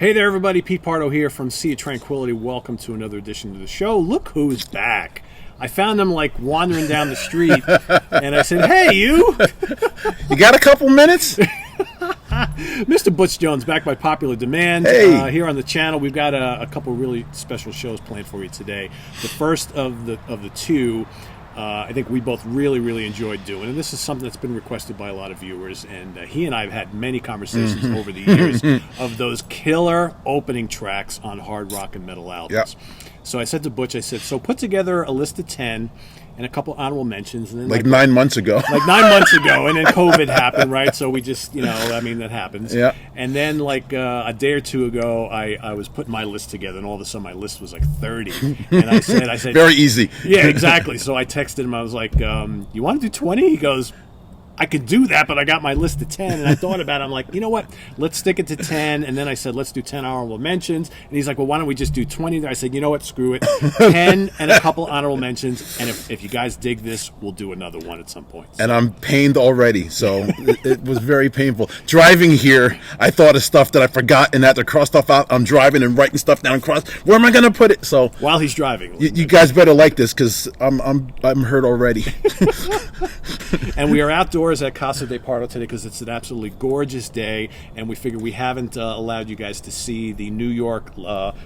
Hey there, everybody. Pete Pardo here from Sea of Tranquility. Welcome to another edition of the show. Look who's back. I found him like wandering down the street, and I said, "Hey, you! You got a couple minutes?" Mr. Butch Jones, back by popular demand. Hey. Here on the channel, we've got a couple really special shows planned for you today. The first of the two, I think we both really enjoyed doing, and this is something that's been requested by a lot of viewers. And he and I have had many conversations over the years of those killer opening tracks on hard rock and metal albums. Yep. So I said to Butch, so put together a list of 10 and a couple honorable mentions. And then Like 9 months ago. Like 9 months ago, and then COVID happened, right? So we just, that happens. Yeah. And then like a day or two ago, I was putting my list together, and all of a sudden my list was like 30. And I said, very easy. Yeah, exactly. So I texted him. I was like, you want to do 20? He goes, I could do that, but I got my list of 10, and I thought about it. I'm like, you know what? Let's stick it to 10. And then I said, let's do 10 honorable mentions. And he's like, well, why don't we just do 20? I said, you know what? Screw it. 10 and a couple honorable mentions. And if you guys dig this, we'll do another one at some point. And I'm pained already, so it was very painful. Driving here, I thought of stuff that I forgot and had to cross stuff out. I'm driving and writing stuff down across. Where am I going to put it? So while he's driving. You guys better like this, because I'm hurt already. And we are outdoors at Casa de Pardo today because it's an absolutely gorgeous day, and we figure we haven't allowed you guys to see the New York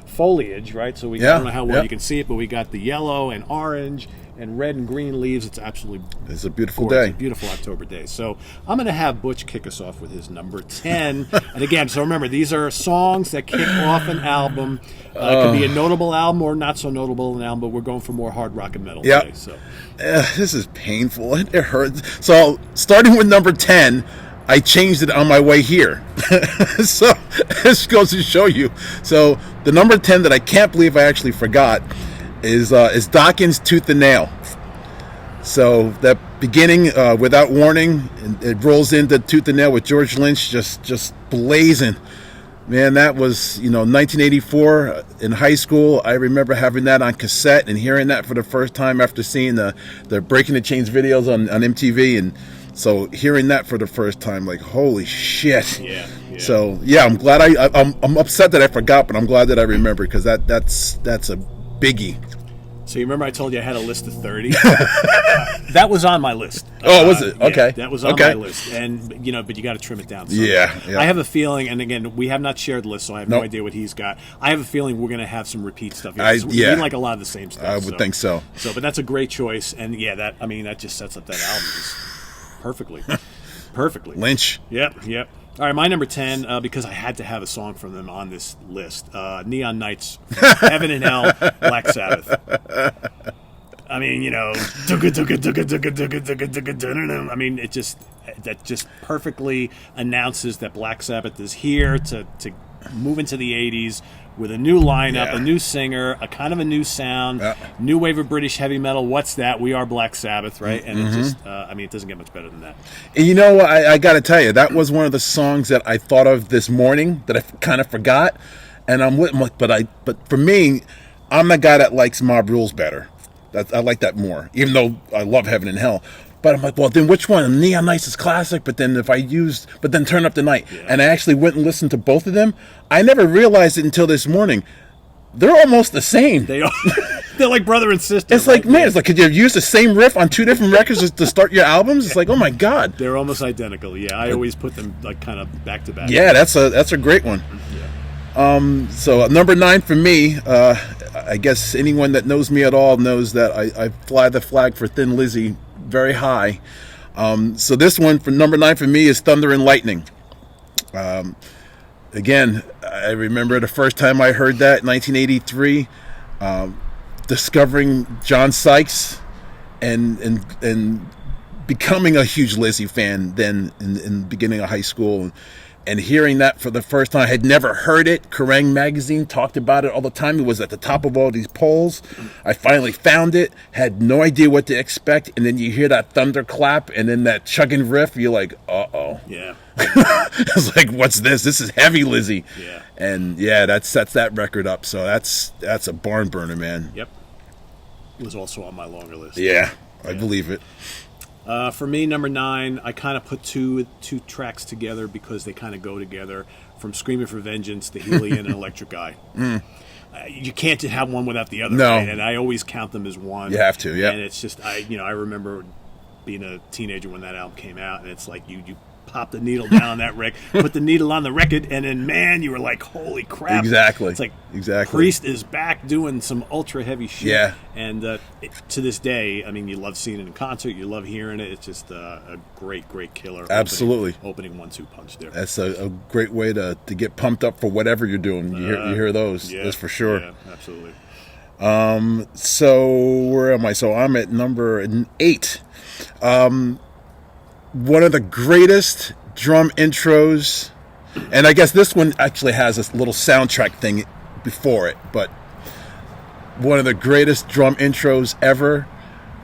foliage, right? So I don't know how well you can see it, but we got the yellow and orange and red and green leaves. It's It's a beautiful gorgeous. day. It's a beautiful October day. So I'm going to have Butch kick us off with his number 10. And again, so remember, these are songs that kick off an album. It could be a notable album or not so notable an album, but we're going for more hard rock and metal today. So. This is painful. It hurts. So starting with number 10, I changed it on my way here. So this goes to show you. So the number 10 that I can't believe I actually forgot is Dawkins' Tooth and Nail. So that beginning, Without Warning, it rolls into Tooth and Nail with George Lynch just blazing. Man, that was, 1984 in high school. I remember having that on cassette and hearing that for the first time after seeing the Breaking the Chains videos on MTV. And so hearing that for the first time, like, holy shit. Yeah. So, yeah, I'm glad I'm upset that I forgot, but I'm glad that I remember, because that's a biggie. So you remember I told you I had a list of 30? That was on my list. Oh, was it? Okay. Yeah, that was on my list. And, but you got to trim it down. Yeah. I have a feeling, and again, we have not shared the list, so I have no idea what he's got. I have a feeling we're going to have some repeat stuff here. We like a lot of the same stuff. I would think so. But that's a great choice. And, that just sets up that album just perfectly. Perfectly. Lynch. Yep. All right, my number 10, because I had to have a song from them on this list. Neon Nights, Heaven and Hell, Black Sabbath. I mean, I mean, that just perfectly announces that Black Sabbath is here to move into the 80s with a new lineup, a new singer, a kind of a new sound, new wave of British heavy metal. What's that? We are Black Sabbath, right? And it just, it doesn't get much better than that. And I got to tell you, that was one of the songs that I thought of this morning that I kind of forgot. And I'm like, but for me, I'm the guy that likes Mob Rules better. I like that more, even though I love Heaven and Hell. But I'm like, well, then which one? Neon Nights is classic, but then Turn Up the Night. Yeah. And I actually went and listened to both of them. I never realized it until this morning. They're almost the same. They are. They're like brother and sister. It's like, man, could you have used the same riff on 2 different records to start your albums? It's like, oh my God. They're almost identical. Yeah, I always put them like kind of back to back. Yeah, that's a great one. Yeah. So number 9 for me, I guess anyone that knows me at all knows that I fly the flag for Thin Lizzy very high. So this one for number 9 for me is Thunder and Lightning. Again, I remember the first time I heard that, 1983, discovering John Sykes and becoming a huge Lizzy fan then in the beginning of high school. And hearing that for the first time, I had never heard it. Kerrang! Magazine talked about it all the time. It was at the top of all these polls. I finally found it, had no idea what to expect, and then you hear that thunderclap and then that chugging riff, you're like, uh-oh. Yeah. It's like, what's this? This is heavy Lizzy. Yeah. And that sets that record up. So that's a barn burner, man. Yep. It was also on my longer list. Yeah, I believe it. For me, number 9, I kind of put two tracks together because they kind of go together. From Screaming for Vengeance to Healy and Electric Eye. You can't have one without the other, No. right? And I always count them as one. You have to, yeah. And it's just, I remember being a teenager when that album came out, and it's like you pop the needle down on that record, put the needle on the record, and then, man, you were like, holy crap. Exactly. It's like exactly. Priest is back doing some ultra heavy shit. Yeah. And to this day, I mean, you love seeing it in concert, you love hearing it. It's just a great killer. Absolutely. Opening 1-2 punch there. That's a great way to get pumped up for whatever you're doing. You hear those. Yeah, that's for sure. Yeah, absolutely. So where am I? So I'm at number 8. One of the greatest drum intros, and I guess this one actually has this little soundtrack thing before it, but one of the greatest drum intros ever.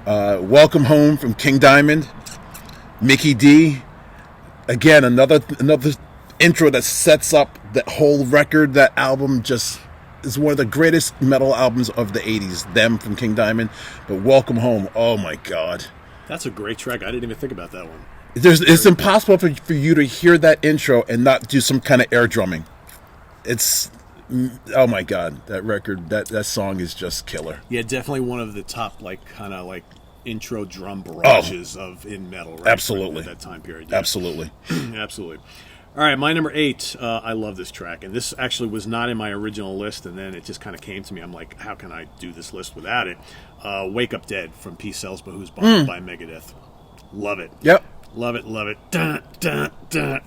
Welcome Home from King Diamond, Mickey D. Again, another intro that sets up that whole record. That album just is one of the greatest metal albums of the 80s, them from King Diamond. But Welcome Home, oh my God. That's a great track. I didn't even think about that one. It's impossible for you to hear that intro and not do some kind of air drumming. It's, oh my God, that record, that song is just killer. Yeah, definitely one of the top, kind of intro drum barrages in metal, right? Absolutely. At that time period. Yeah. Absolutely. Absolutely. All right, my number 8, I love this track. And this actually was not in my original list, and then it just kind of came to me. I'm like, how can I do this list without it? Wake Up Dead from P. Selsba, who's bombed by Megadeth. Love it. Yep. Love it, love it. Dun, dun, dun,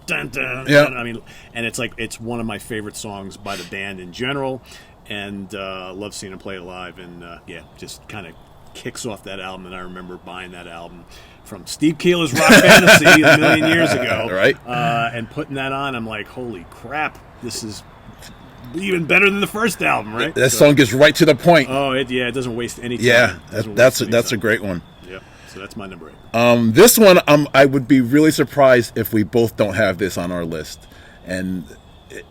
dun, dun. Yeah. I mean, and it's one of my favorite songs by the band in general, and love seeing them play it live. And just kind of kicks off that album. And I remember buying that album from Steve Keeler's Rock Fantasy a million years ago, right? And putting that on, I'm like, holy crap, this is even better than the first album, right? That song gets right to the point. Oh, it doesn't waste any time. Yeah, that's a great one. Yeah, so that's my number 8. This one, I would be really surprised if we both don't have this on our list, and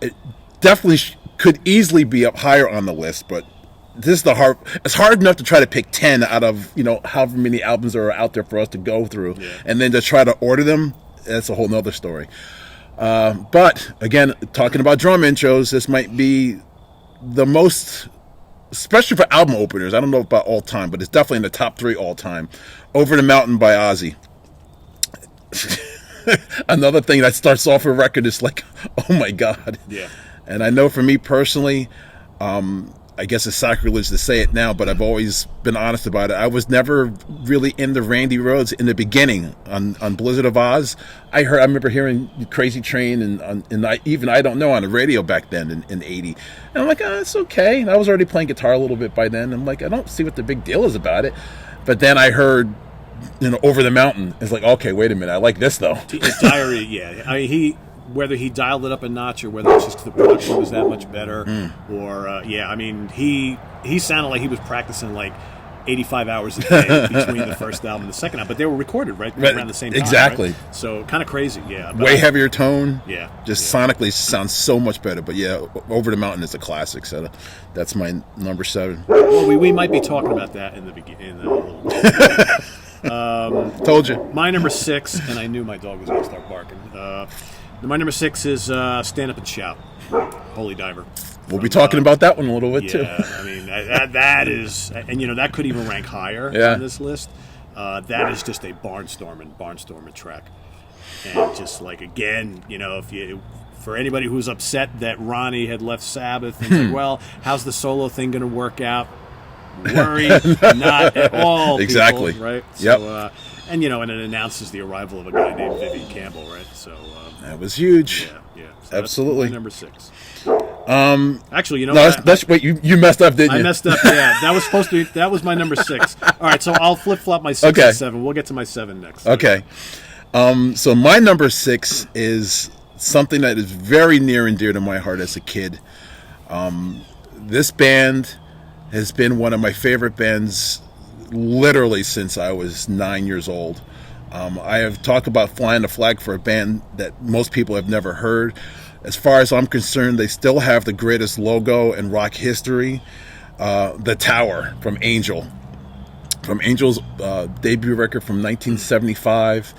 it definitely could easily be up higher on the list. But this is it's hard enough to try to pick 10 out of however many albums are out there for us to go through, and then to try to order them. That's a whole nother story. But again, talking about drum intros, this might be the most, especially for album openers. I don't know about all time, but it's definitely in the top 3 all time. Over the Mountain by Ozzy. Another thing that starts off a record is like, oh my God. Yeah. And I know for me personally, I guess it's sacrilege to say it now, but I've always been honest about it. I was never really into Randy Rhoads in the beginning on Blizzard of Oz. I remember hearing Crazy Train and I Don't Know on the radio back then in 80. And I'm like, it's okay. And I was already playing guitar a little bit by then. I'm like, I don't see what the big deal is about it. But then I heard, Over the Mountain. It's like, okay, wait a minute. I like this though. His diary, yeah. I mean, whether he dialed it up a notch or whether it's just the production was that much better, or he sounded like he was practicing like 85 hours a day between the first album and the second album, but they were recorded right around the same time. Exactly. Right? So kind of crazy, yeah. But way heavier tone. Yeah. Just sonically sounds so much better. But yeah, Over the Mountain is a classic. So that's my number 7. Well, we might be talking about that in the beginning. Told you. My number 6, and I knew my dog was going to start barking. My number 6 is Stand Up and Shout, Holy Diver. We'll be talking about that one a little bit too. Yeah, I mean that is, and that could even rank higher on this list. That is just a barnstorming track, and just like again, for anybody who's upset that Ronnie had left Sabbath, and like, well, how's the solo thing going to work out? Worry not at all. Exactly. People, right. Yep. So, and it announces the arrival of a guy named Vivian Campbell, right? So that was huge. Yeah. So absolutely. That's number 6. Actually, wait, you messed up, didn't you? I messed up. Yeah, that was my number 6. All right, so I'll flip flop my 6 and 7. We'll get to my 7 next. Okay. So my number 6 is something that is very near and dear to my heart as a kid. This band has been one of my favorite bands literally since I was 9 years old. I have talked about Flying the Flag for a band that most people have never heard. As far as I'm concerned, they still have the greatest logo in rock history, the Tower from Angel. from Angel's debut record from 1975.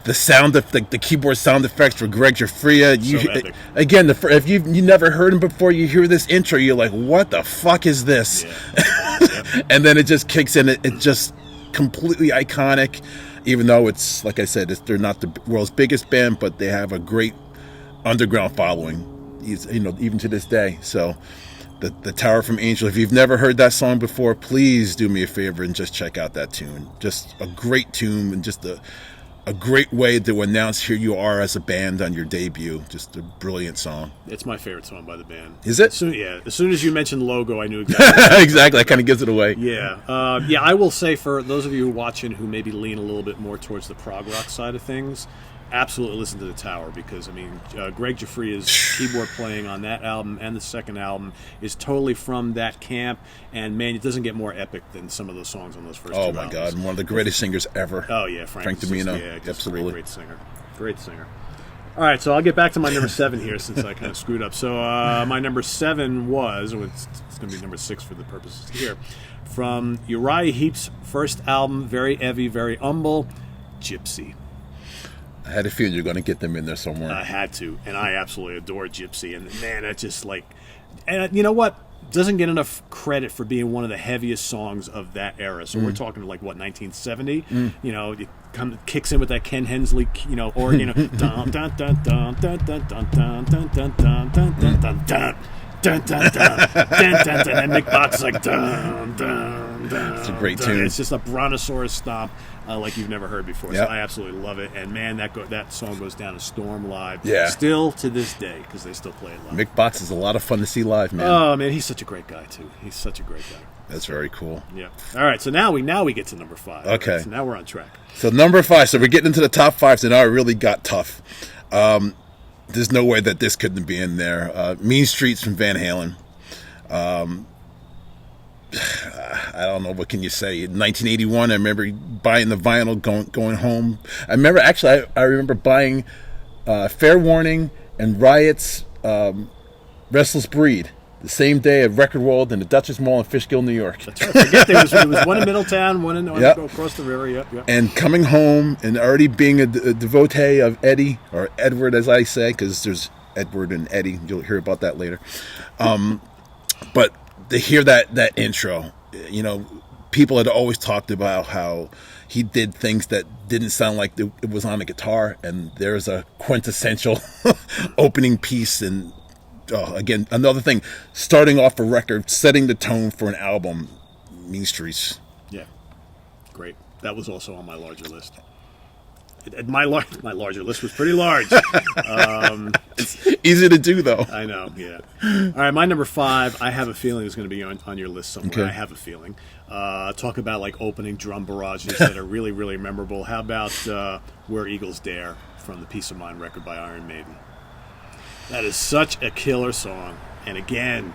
The sound of the keyboard sound effects for Greg Giuffria. Again, if you never heard him before, you hear this intro, you're like, "What the fuck is this?" Yeah. And then it just kicks in. It's just completely iconic. Even though it's, like I said, they're not the world's biggest band, but they have a great underground following. Even to this day. So, the Tower from Angel. If you've never heard that song before, please do me a favor and just check out that tune. Just a great tune and just a great way to announce here you are as a band on your debut. Just a brilliant song. It's my favorite song by the band. Is it? As soon as you mentioned Logo, I knew exactly. Exactly. That kind of gives it away. Yeah. I will say, for those of you watching who maybe lean a little bit more towards the prog rock side of things, absolutely listen to the Tower, because Greg Giuffria's keyboard playing on that album and the second album is totally from that camp, and man, it doesn't get more epic than some of those songs on those first two albums. Oh my God, one of the greatest singers ever. Oh yeah, Frank Domino. Absolutely. Great singer. All right, so I'll get back to my number 7 here, since I kind of screwed up. So my number 7 was, it's going to be number 6 for the purposes here, from Uriah Heep's first album, very heavy, very humble, Gypsy. I had a feeling you're going to get them in there somewhere. I had to, and I absolutely adore Gypsy. And man, that's just like, and you know what? Doesn't get enough credit for being one of the heaviest songs of that era. So we're talking like, what, 1970? It kicks in with that Ken Hensley, organ, dun dun dun dun dun dun dun dun dun dun dun dun dun dun dun dun. Dun, dun, dun, dun, dun, dun, and Mick Box is like dun, dun, dun. It's a great dun. tune. It's just a brontosaurus stomp like you've never heard before. Yep. So I absolutely love it. And man, that song goes down a storm live. Yeah. Still to this day, because they still play it live. Mick Box is a lot of fun to see live, man. Oh man, he's such a great guy too. He's such a great guy. That's very cool. Yeah. All right. So now we get to number 5. Okay. Right? So now we're on track. So number 5. So we're getting into the top 5. So now it really got tough. There's no way that this couldn't be in there. Mean Streets from Van Halen. I don't know, what can you say? In 1981, I remember buying the vinyl, going home. I remember buying Fair Warning and Riot's Restless Breed the same day at Record World in the Dutchess Mall in Fishkill, New York. That's right. Forget there was one in Middletown, one across the river. Yep. And coming home and already being a devotee of Eddie, or Edward as I say, because there's Edward and Eddie. You'll hear about that later. But to hear that intro, people had always talked about how he did things that didn't sound like it was on a guitar, and there's a quintessential opening piece. And again, another thing, starting off a record, setting the tone for an album, Mean Streets. Yeah, great. That was also on my larger list. My larger list was pretty large. It's easy to do, though. I know, yeah. All right, my number 5, I have a feeling is going to be on your list somewhere. Okay. I have a feeling. Talk about like opening drum barrages that are really, really memorable. How about Where Eagles Dare from the Peace of Mind record by Iron Maiden? That is such a killer song. And again,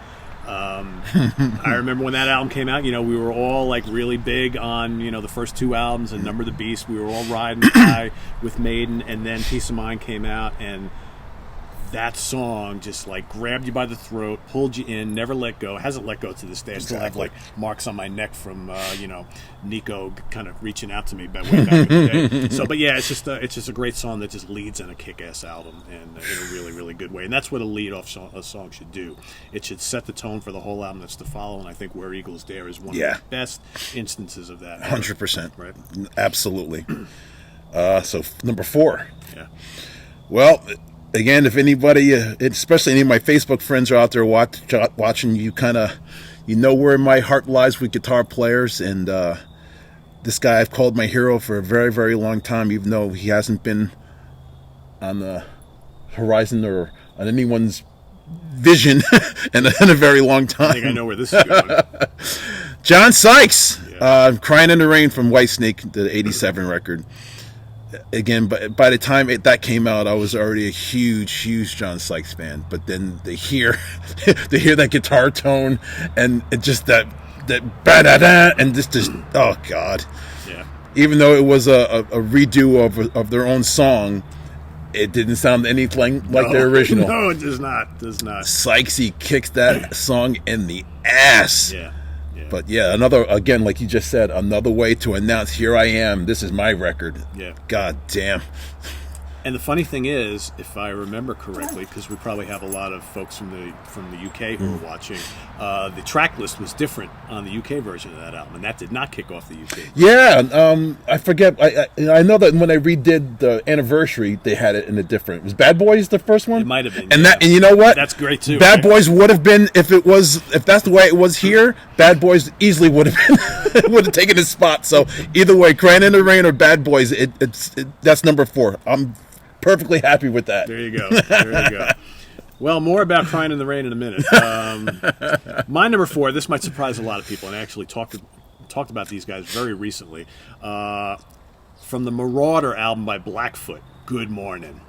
I remember when that album came out, we were all like really big on, the first 2 albums and Number the Beast. We were all riding high with Maiden, and then Peace of Mind came out, and that song just like grabbed you by the throat, pulled you in, never let go. It hasn't let go to this day. I still have like marks on my neck from Nico kind of reaching out to me way back in the day. So, but yeah, it's just a great song that just leads in a kick-ass album, and in a really, really good way. And that's what a lead-off song should do. It should set the tone for the whole album that's to follow. And I think Where Eagles Dare is one of the best instances of that. 100%. Right? Absolutely. So number 4. Yeah. Well, again, if anybody, especially any of my Facebook friends are out there watching, you know where my heart lies with guitar players. And this guy I've called my hero for a very, very long time, even though he hasn't been on the horizon or on anyone's vision in a very long time. I think I know where this is going. John Sykes, Crying in the Rain from Whitesnake, the 87 record. Again, by the time that came out, I was already a huge John Sykes fan. But then to hear that guitar tone and just that ba-da-da, and just oh god, yeah. Even though it was a redo of their own song, it didn't sound anything like their original. No, it does not. Sykes, he kicks that song in the ass. Yeah. But yeah, another, again, like you just said, another way to announce, here I am, this is my record. Yeah. God damn. And the funny thing is, if I remember correctly, because we probably have a lot of folks from the UK who are watching, the track list was different on the UK version of that album, and that did not kick off the UK. Yeah, I forget. I know that when I redid the anniversary, they had it in a different. Was Bad Boys the first one? It might have been. And that, and you know what? That's great too. Bad Boys would have been if that's the way it was here. Bad Boys easily would have been would have taken his spot. So either way, Crying in the Rain or Bad Boys, that's number 4. I'm perfectly happy with that. There you go. There you go. Well, more about Crying in the Rain in a minute. My number 4, this might surprise a lot of people, and I actually talked about these guys very recently. From the Marauder album by Blackfoot, Good Morning.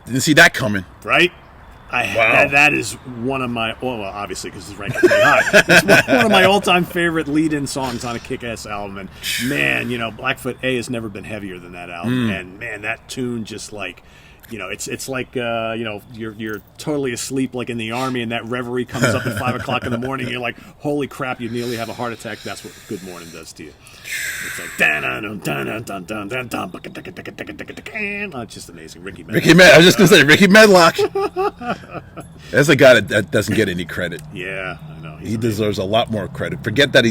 Didn't see that coming. Right? Wow. That is one of my, well, obviously because it's ranked pretty high. It's one of my all-time favorite lead-in songs on a kick-ass album. And man, Blackfoot A has never been heavier than that album. And man, that tune just like, it's like you're totally asleep like in the army, and that reverie comes up at 5 o'clock in the morning. You're like, holy crap! You nearly have a heart attack. That's what Good Morning does to you. It's like it's just amazing. Ricky Medlock. I was just gonna say Ricky Medlock. That's a guy that doesn't get any credit. Yeah, I know. He deserves a lot more credit. Forget that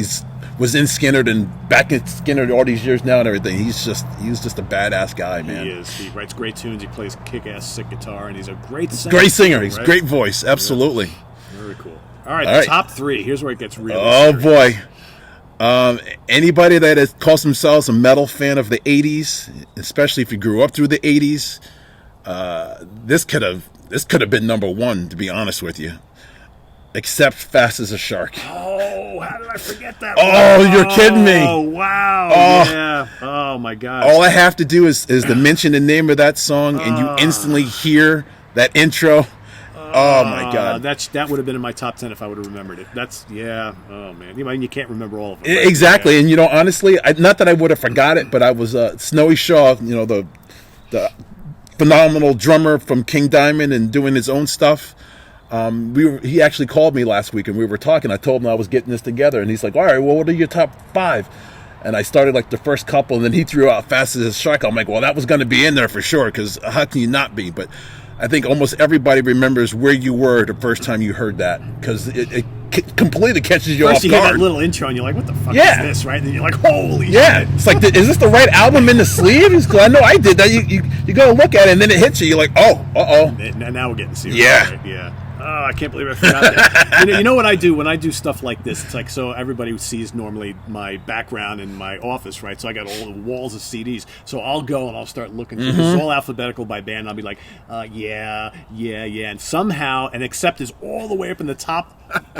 was in Skinner and back in Skinner all these years now and everything. He was just a badass guy, man. He is. He writes great tunes. He plays kick-ass sick guitar, and he's a great singer. Great singer. He's great voice. Absolutely. Yeah. Very cool. All right, top 3. Here's where it gets really serious. Boy. Anybody that calls themselves a metal fan of the 80s, especially if you grew up through the 80s, this could have been number 1, to be honest with you. Except Fast as a Shark. Oh, how did I forget that? Oh, you're kidding me. Oh, wow. Oh. Yeah. Oh, my God. All I have to do is to mention the name of that song, and you instantly hear that intro. Oh, my God. That would have been in my top 10 if I would have remembered it. Oh, man. You can't remember all of them. Right? Exactly. And, honestly, not that I would have forgot it, but I was Snowy Shaw, the phenomenal drummer from King Diamond and doing his own stuff. He actually called me last week and we were talking. I told him I was getting this together, and he's like, all right, well, what are your top 5? And I started like the first couple, and then he threw out Fast as a Shark. I'm like, well, that was going to be in there for sure, because how can you not be? But I think almost everybody remembers where you were the first time you heard that, because it completely catches you off guard. First you hear that little intro and you're like, what the fuck is this, right? And then you're like, holy shit. It's like, is this the right album in the sleeve? I know I did that. You go look at it, and then it hits you. You're like, oh, uh-oh. Now we're getting serious. Yeah. Right? Yeah. Oh, I can't believe I forgot that. You know what I do when I do stuff like this? It's like, so everybody sees normally my background in my office, right? So I got all the walls of CDs. So I'll go and I'll start looking through. It's all alphabetical by band. I'll be like, yeah. And somehow, and Accept is all the way up in the top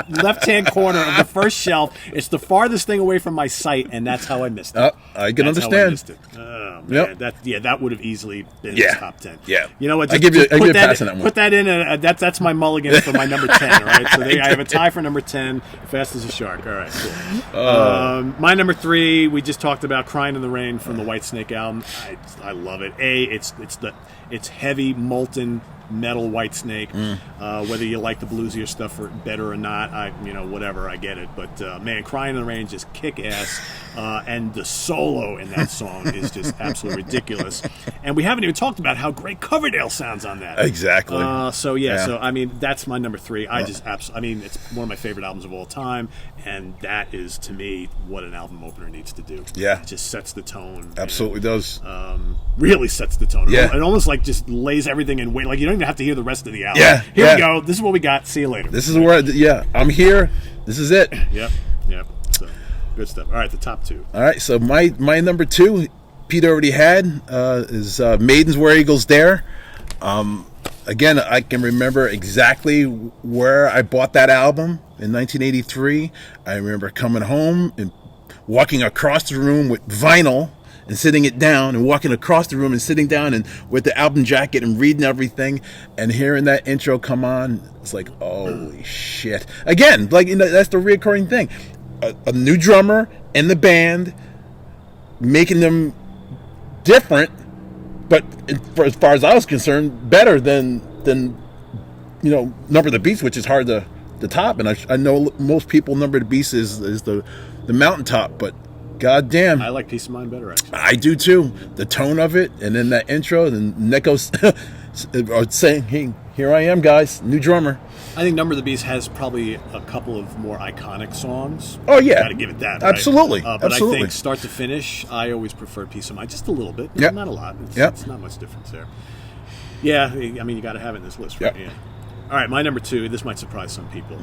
left-hand corner of the first shelf. It's the farthest thing away from my sight, and that's how I missed it. I can understand. I missed it. Oh, man. Yep. That would have easily been in the top 10. Yeah. You know what? I give you a pass on that one. Put that in. That's my mulligan for my number 10, all right? So I have a tie for number 10, Fast as a Shark. All right, cool. My number 3, we just talked about Crying in the Rain from the Whitesnake album. I love it. It's heavy, molten metal Whitesnake. Whether you like the bluesier stuff better or not, whatever, I get it. But man, Crying in the Rain just kick ass, and the solo in that song is just absolutely ridiculous. And we haven't even talked about how great Coverdale sounds on that. Exactly. So I mean, that's my number 3. It's one of my favorite albums of all time, and that is, to me, what an album opener needs to do. Yeah. It just sets the tone. Absolutely does. Really sets the tone. Yeah. It almost like just lays everything in wait. Like you don't even have to hear the rest of the album. Yeah. Here we go. This is what we got. See you later. This is where, I'm here. This is it. Yep. So, good stuff. All right, the top 2. All right, so my number 2, Pete already had, is Maiden's Where Eagles Dare. Again, I can remember exactly where I bought that album in 1983. I remember coming home and walking across the room with vinyl and sitting it down, and walking across the room and sitting down and with the album jacket and reading everything and hearing that intro come on. It's like, holy shit. Again, like, that's the reoccurring thing. A new drummer in the band, making them different, but as far as I was concerned, better than Number of the Beast, which is hard to the top, and I know most people number the beast is the mountaintop, but goddamn, I like Peace of Mind better, actually. I do too. The tone of it, and then that intro, and Nico's saying, "Hey, here I am, guys, new drummer." I think Number of the Beast has probably a couple of more iconic songs. Oh yeah, got to give it that. Absolutely, right? But absolutely. I think start to finish, I always prefer Peace of Mind, just a little bit, Yep. not a lot. Yep. It's not much difference there. Yeah, I mean, you got to have it in this list, right? Yep. Yeah. All right, my number 2. This might surprise some people.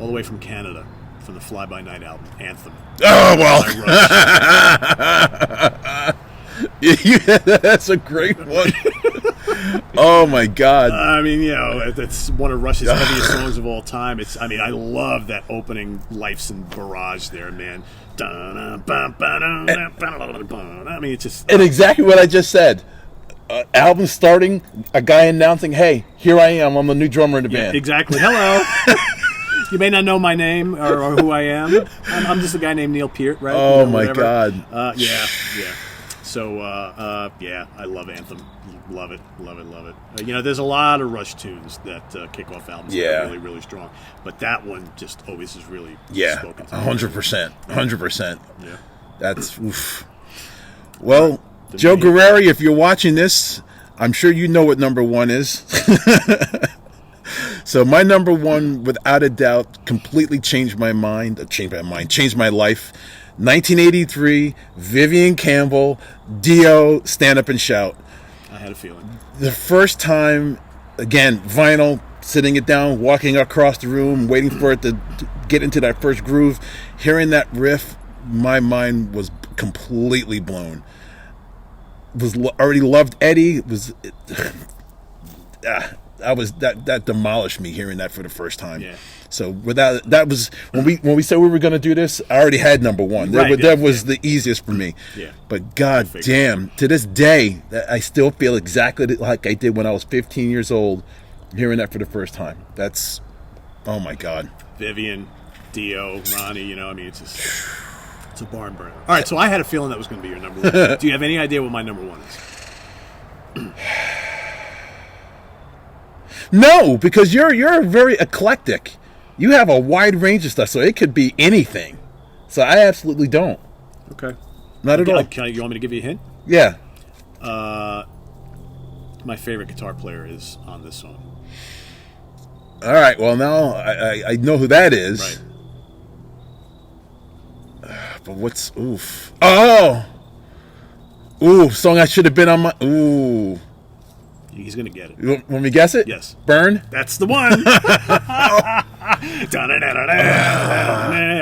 All the way from Canada, from the Fly By Night album, Anthem. Oh well, that's a great one. Oh my God! I mean, you know, it's one of Rush's heaviest songs of all time. I mean, I love that opening "Life's in Barrage" there, man. I mean, it's just And exactly what I just said. Album starting, a guy announcing, "Hey, here I am. I'm the new drummer in the band." exactly. Hello. You may not know my name or who I am. I'm just a guy named Neil Peart, right? Oh You know, my whatever. God! Yeah. So, yeah, I love Anthem. Love it. You know, there's a lot of Rush tunes that kick off albums that are really, really strong. But that one just always is really spoken to. 100%. 100%. Yeah. That's oof. Well, Joe Guerreri, if you're watching this, I'm sure you know what number 1 is. So my number 1, without a doubt, completely changed my life. 1983, Vivian Campbell, Dio, Stand Up and Shout. I had a feeling. The first time, again, vinyl, sitting it down, walking across the room, waiting for it to get into that first groove, hearing that riff, my mind was completely blown. Already loved Eddie. That demolished me hearing that for the first time. Yeah. So that was when we said we were going to do this, I already had number 1. That was the easiest for me. Yeah. But god damn, to this day, I still feel exactly like I did when I was 15 years old, hearing that for the first time. That's, oh my God. Vivian, Dio, Ronnie, you know, I mean, it's a barn burner. All right, so I had a feeling that was going to be your number 1. Do you have any idea what my number 1 is? No, because you're very eclectic. You have a wide range of stuff, so it could be anything. So I absolutely don't. Okay. Not at all. You want me to give you a hint? Yeah. My favorite guitar player is on this song. All right. Well, now I know who that is. Right. But what's oof? Oh. Ooh, song I should have been on my. Ooh. He's going to get it. You want me to guess it? Yes. Burn? That's the one.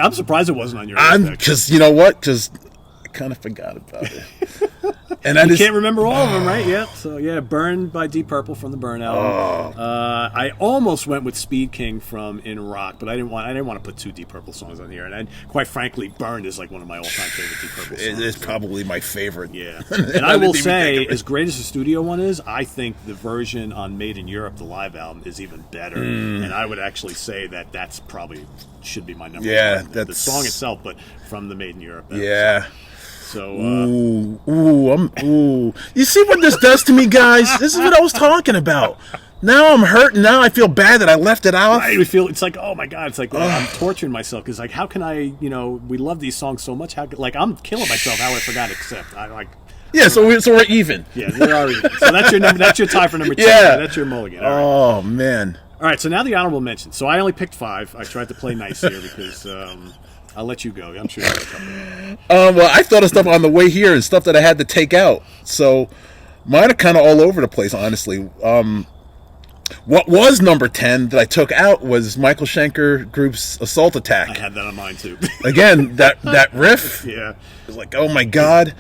I'm surprised it wasn't on your list. Because you know what? Because I kind of forgot about it. And you can't remember all of them, right? Yeah. So yeah, "Burn" by Deep Purple from the Burn album. I almost went with "Speed King" from In Rock, but I didn't want to put 2 Deep Purple songs on here. And quite frankly, "Burn" is like one of my all-time favorite Deep Purple songs. It is probably my favorite. Yeah. And I will say, as great as the studio one is, I think the version on Maiden Europe, the live album, is even better. And I would actually say that's probably should be my number 1. Yeah, the song itself, but from the Maiden Europe. Yeah. So, ooh. You see what this does to me, guys? This is what I was talking about. Now I'm hurting. Now I feel bad that I left it out. Right, we feel it's like, oh my God, it's like I'm torturing myself because like, how can I? You know, we love these songs so much. I'm killing myself. How I forgot Accept. Yeah, so we're even. Yeah, we're already. So that's your number. That's your tie for number 2. Yeah, that's your mulligan. All right. Oh man. All right, so now the honorable mention. So I only picked 5. I tried to play nice here because I'll let you go. I'm sure you got a couple. Well, I thought of stuff on the way here and stuff that I had to take out. So mine are kind of all over the place, honestly. What was number 10 that I took out was Michael Schenker Group's Assault Attack. I had that on mine too. Again, that riff. Yeah. It was like, oh my God.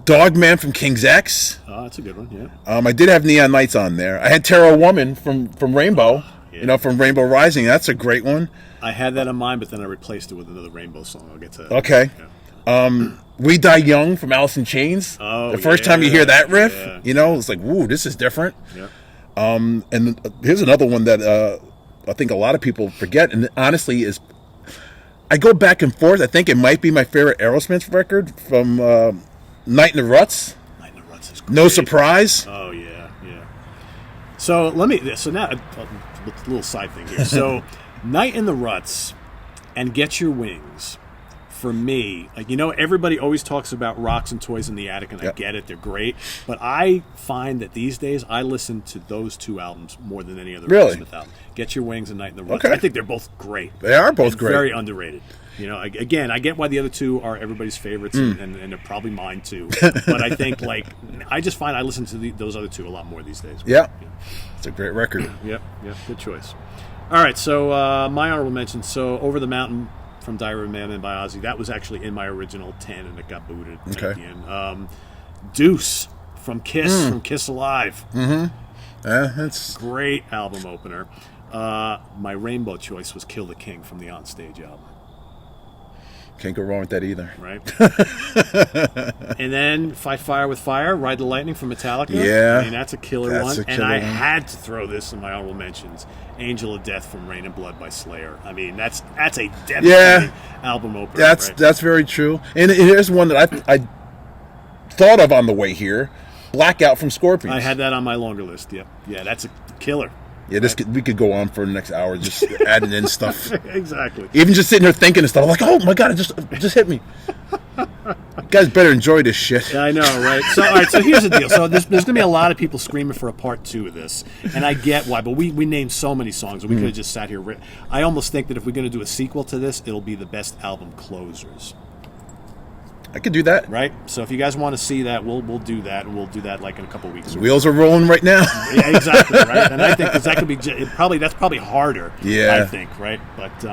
Dogman from King's X. Oh, that's a good one. Yeah. I did have Neon Nights on there. I had Terror Woman from Rainbow. Yeah. From Rainbow Rising. That's a great one. I had that on mine, but then I replaced it with another Rainbow song. I'll get to that. Okay. Yeah. We Die Young from Allison Chains. Oh, the first time you hear that riff, it's like, woo, this is different. Yeah. And here's another one that I think a lot of people forget, and honestly is, I go back and forth. I think it might be my favorite Aerosmith record from Night in the Ruts. Night in the Ruts is great. No Surprise. Oh yeah. So now a little side thing here. So Night in the Ruts and Get Your Wings. For me, like, everybody always talks about Rocks and Toys in the Attic, and I get it, they're great. But I find that these days I listen to those two albums more than any other Aerosmith album. Get Your Wings and Night in the Ruts. Okay. I think they're both great. They are both great. Very underrated. Again, I get why the other two are everybody's favorites, and they're probably mine too. But I think, I just find I listen to those other two a lot more these days. Yeah. It's a great record. Yep, good choice. All right, so my honorable mention, so Over the Mountain from Diary of a Madman by Ozzy. That was actually in my original 10, and it got booted at the end. Deuce from Kiss, from Kiss Alive. Mm-hmm. That's great album opener. My rainbow choice was Kill the King from the Onstage album. Can't go wrong with that either. Right. And then Fight Fire with Fire, Ride the Lightning from Metallica. Yeah. I mean, that's a killer one. And I had to throw this in my honorable mentions. Angel of Death from Rain and Blood by Slayer. I mean, that's a devastating album opener. That's very true. And here's one that I thought of on the way here. Blackout from Scorpions. I had that on my longer list. Yeah, that's a killer. Yeah, we could go on for the next hour just adding in stuff. Exactly. Even just sitting here thinking and stuff. I'm like, oh my God, it just hit me. You guys better enjoy this shit. Yeah, I know, right? So, all right. So here's the deal. So there's going to be a lot of people screaming for a part 2 of this, and I get why. But we named so many songs, we could have just sat here. I almost think that if we're going to do a sequel to this, it'll be the best album closers. I could do that. Right? So if you guys want to see that, we'll do that, and we'll do that in a couple of weeks. Wheels are rolling right now. Yeah, exactly, right? And I think that could be that's probably harder. Yeah. I think, right? But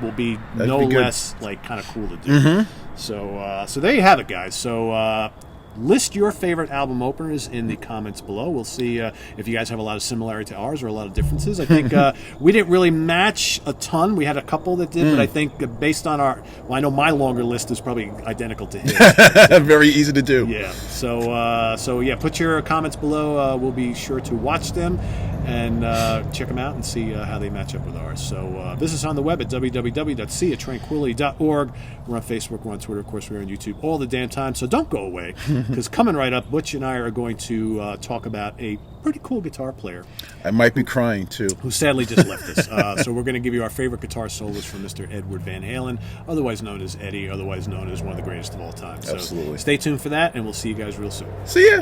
will be less kind of cool to do. Mm-hmm. So there you have it, guys. So list your favorite album openers in the comments below. We'll see if you guys have a lot of similarity to ours or a lot of differences. I think we didn't really match a ton. We had a couple that did, but I think based on I know my longer list is probably identical to his. Very easy to do. Yeah. So put your comments below. We'll be sure to watch them and check them out and see how they match up with ours. So visit us on the web at www.seatranquility.org. We're on Facebook, we're on Twitter, of course, we're on YouTube all the damn time. So don't go away, because coming right up, Butch and I are going to talk about a pretty cool guitar player. I might be crying too. Who sadly just left us. So we're going to give you our favorite guitar solos from Mr. Edward Van Halen, otherwise known as Eddie, otherwise known as one of the greatest of all time. So Absolutely. Stay tuned for that, and we'll see you guys real soon. See ya.